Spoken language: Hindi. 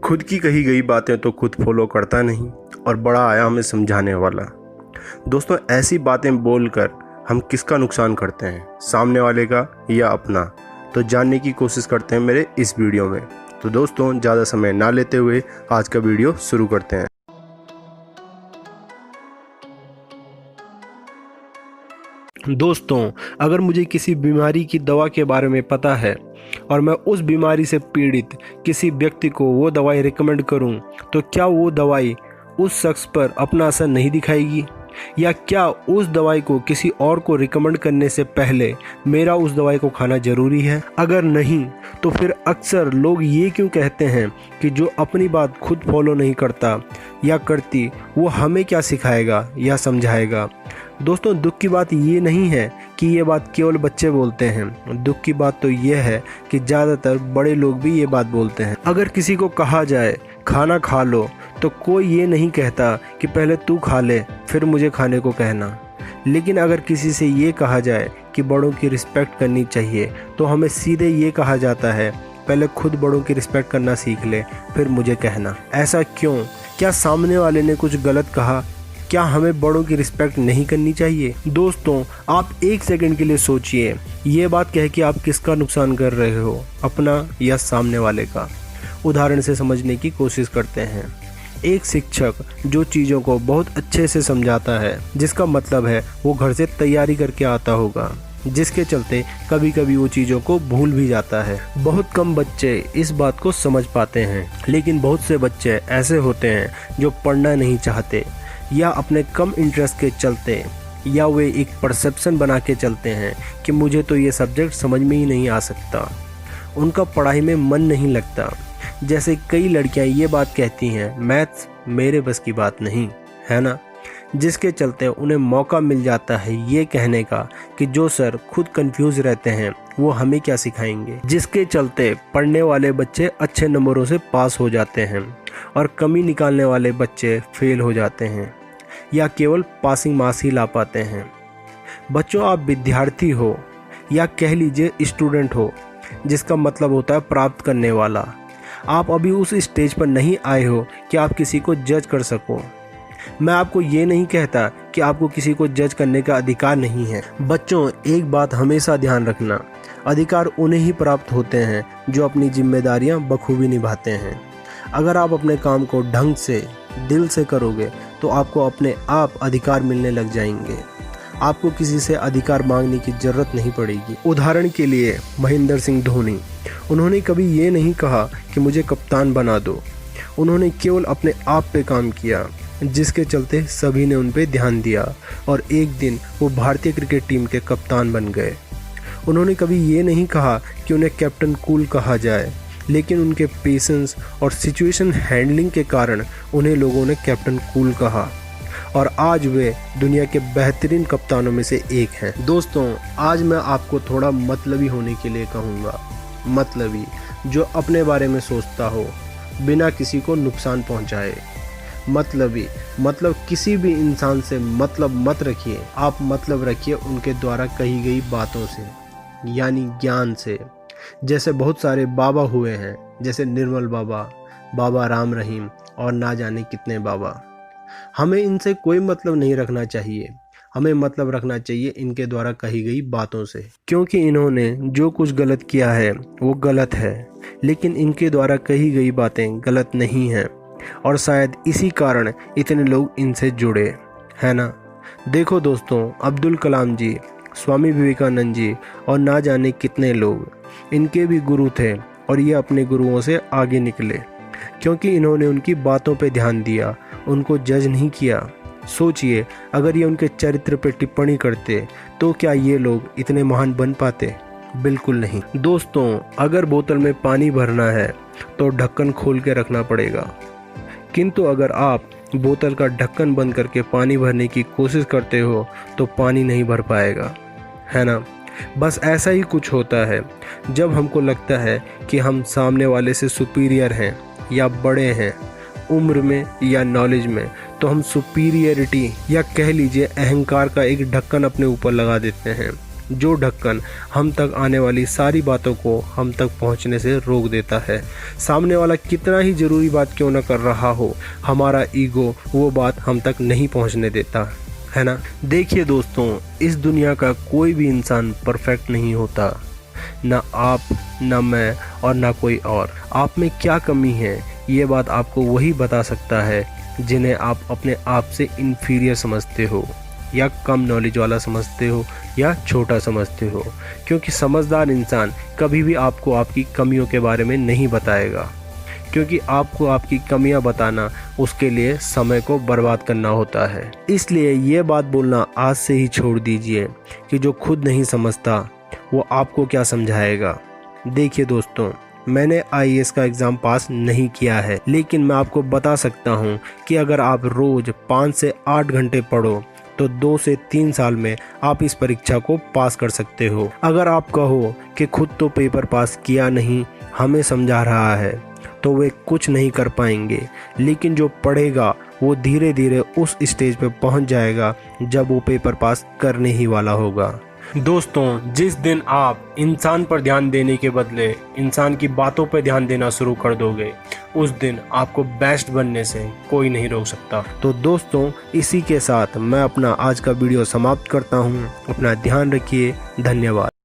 खुद की कही गई बातें तो खुद फॉलो करता नहीं और बड़ा आया हमें समझाने वाला। दोस्तों, ऐसी बातें बोलकर हम किसका नुकसान करते हैं, सामने वाले का या अपना? तो जानने की कोशिश करते हैं मेरे इस वीडियो में। तो दोस्तों, ज़्यादा समय ना लेते हुए आज का वीडियो शुरू करते हैं। दोस्तों, अगर मुझे किसी बीमारी की दवा के बारे में पता है और मैं उस बीमारी से पीड़ित किसी व्यक्ति को वो दवाई रिकमेंड करूं, तो क्या वो दवाई उस शख्स पर अपना असर नहीं दिखाएगी? या क्या उस दवाई को किसी और को रिकमेंड करने से पहले मेरा उस दवाई को खाना जरूरी है? अगर नहीं, तो फिर अक्सर लोग ये क्यों कहते हैं कि जो अपनी बात खुद फॉलो नहीं करता या करती, वो हमें क्या सिखाएगा या समझाएगा? दोस्तों, दुख की बात ये नहीं है कि ये बात केवल बच्चे बोलते हैं। दुख की बात तो ये है कि ज़्यादातर बड़े लोग भी ये बात बोलते हैं। अगर किसी को कहा जाए खाना खा लो, तो कोई ये नहीं कहता कि पहले तू खा ले फिर मुझे खाने को कहना। लेकिन अगर किसी से ये कहा जाए कि बड़ों की रिस्पेक्ट करनी चाहिए, तो हमें सीधे ये कहा जाता है पहले खुद बड़ों की रिस्पेक्ट करना सीख ले फिर मुझे कहना। ऐसा क्यों? क्या सामने वाले ने कुछ गलत कहा? क्या हमें बड़ों की रिस्पेक्ट नहीं करनी चाहिए? दोस्तों, आप एक सेकंड के लिए सोचिए, ये बात कह के आप किसका नुकसान कर रहे हो, अपना या सामने वाले का? उदाहरण से समझने की कोशिश करते हैं। एक शिक्षक जो चीज़ों को बहुत अच्छे से समझाता है, जिसका मतलब है वो घर से तैयारी करके आता होगा, जिसके चलते कभी कभी वो चीज़ों को भूल भी जाता है। बहुत कम बच्चे इस बात को समझ पाते हैं, लेकिन बहुत से बच्चे ऐसे होते हैं जो पढ़ना नहीं चाहते, या अपने कम इंटरेस्ट के चलते, या वे एक परसेप्शन बना के चलते हैं कि मुझे तो ये सब्जेक्ट समझ में ही नहीं आ सकता, उनका पढ़ाई में मन नहीं लगता। जैसे कई लड़कियां ये बात कहती हैं, मैथ्स मेरे बस की बात नहीं है ना, जिसके चलते उन्हें मौका मिल जाता है ये कहने का कि जो सर खुद कंफ्यूज रहते हैं वो हमें क्या सिखाएंगे। जिसके चलते पढ़ने वाले बच्चे अच्छे नंबरों से पास हो जाते हैं और कमी निकालने वाले बच्चे फेल हो जाते हैं या केवल पासिंग मार्क्स ही ला पाते हैं। बच्चों, आप विद्यार्थी हो या कह लीजिए स्टूडेंट हो, जिसका मतलब होता है प्राप्त करने वाला। आप अभी उस स्टेज पर नहीं आए हो कि आप किसी को जज कर सको। मैं आपको ये नहीं कहता कि आपको किसी को जज करने का अधिकार नहीं है। बच्चों, एक बात हमेशा ध्यान रखना, अधिकार उन्हें ही प्राप्त होते हैं जो अपनी जिम्मेदारियां बखूबी निभाते हैं। अगर आप अपने काम को ढंग से, दिल से करोगे तो आपको अपने आप अधिकार मिलने लग जाएंगे। आपको किसी से अधिकार मांगने की जरूरत नहीं पड़ेगी। उदाहरण के लिए महेंद्र सिंह धोनी, उन्होंने कभी ये नहीं कहा कि मुझे कप्तान बना दो। उन्होंने केवल अपने आप पे काम किया, जिसके चलते सभी ने उन पे ध्यान दिया और एक दिन वो भारतीय क्रिकेट टीम के कप्तान बन गए। उन्होंने कभी ये नहीं कहा कि उन्हें कैप्टन कूल कहा जाए, लेकिन उनके पेशेंस और सिचुएशन हैंडलिंग के कारण उन्हें लोगों ने कैप्टन कूल कहा और आज वे दुनिया के बेहतरीन कप्तानों में से एक हैं। दोस्तों, आज मैं आपको थोड़ा मतलबी होने के लिए कहूँगा। मतलबी, जो अपने बारे में सोचता हो बिना किसी को नुकसान पहुँचाए। मतलबी मतलब किसी भी इंसान से मतलब मत रखिए, आप मतलब रखिए उनके द्वारा कही गई बातों से, यानी ज्ञान से। जैसे बहुत सारे बाबा हुए हैं, जैसे निर्मल बाबा, बाबा राम रहीम और ना जाने कितने बाबा। हमें इनसे कोई मतलब नहीं रखना चाहिए, हमें मतलब रखना चाहिए इनके द्वारा कही गई बातों से, क्योंकि इन्होंने जो कुछ गलत किया है वो गलत है, लेकिन इनके द्वारा कही गई बातें गलत नहीं हैं और शायद इसी कारण इतने लोग इनसे जुड़े, है ना। देखो दोस्तों, अब्दुल कलाम जी, स्वामी विवेकानंद जी और ना जाने कितने लोग, इनके भी गुरु थे और ये अपने गुरुओं से आगे निकले, क्योंकि इन्होंने उनकी बातों पे ध्यान दिया, उनको जज नहीं किया। सोचिए, अगर ये उनके चरित्र पे टिप्पणी करते तो क्या ये लोग इतने महान बन पाते? बिल्कुल नहीं। दोस्तों, अगर बोतल में पानी भरना है तो ढक्कन खोल के रखना पड़ेगा, किंतु अगर आप बोतल का ढक्कन बंद करके पानी भरने की कोशिश करते हो तो पानी नहीं भर पाएगा, है ना। बस ऐसा ही कुछ होता है जब हमको लगता है कि हम सामने वाले से सुपीरियर हैं या बड़े हैं उम्र में या नॉलेज में, तो हम सुपीरियरिटी या कह लीजिए अहंकार का एक ढक्कन अपने ऊपर लगा देते हैं जो ढक्कन हम तक आने वाली सारी बातों को हम तक पहुंचने से रोक देता है। सामने वाला कितना ही ज़रूरी बात क्यों न कर रहा हो, हमारा ईगो वो बात हम तक नहीं पहुंचने देता है ना। देखिए दोस्तों, इस दुनिया का कोई भी इंसान परफेक्ट नहीं होता, ना आप, ना मैं और ना कोई और। आप में क्या कमी है ये बात आपको वही बता सकता है जिन्हें आप अपने आप से इन्फीरियर समझते हो, या कम नॉलेज वाला समझते हो, या छोटा समझते हो। क्योंकि समझदार इंसान कभी भी आपको आपकी कमियों के बारे में नहीं बताएगा, क्योंकि आपको आपकी कमियां बताना उसके लिए समय को बर्बाद करना होता है। इसलिए ये बात बोलना आज से ही छोड़ दीजिए कि जो खुद नहीं समझता वो आपको क्या समझाएगा। देखिए दोस्तों, मैंने IAS का एग्ज़ाम पास नहीं किया है, लेकिन मैं आपको बता सकता हूँ कि अगर आप रोज़ 5 से 8 घंटे पढ़ो तो 2 से 3 साल में आप इस परीक्षा को पास कर सकते हो। अगर आप कहो कि खुद तो पेपर पास किया नहीं, हमें समझा रहा है, तो वे कुछ नहीं कर पाएंगे। लेकिन जो पढ़ेगा वो धीरे धीरे उस स्टेज पे पहुंच जाएगा जब वो पेपर पास करने ही वाला होगा। दोस्तों, जिस दिन आप इंसान पर ध्यान देने के बदले इंसान की बातों पर ध्यान देना शुरू कर दोगे, उस दिन आपको बेस्ट बनने से कोई नहीं रोक सकता। तो दोस्तों, इसी के साथ मैं अपना आज का वीडियो समाप्त करता हूँ। अपना ध्यान रखिए। धन्यवाद।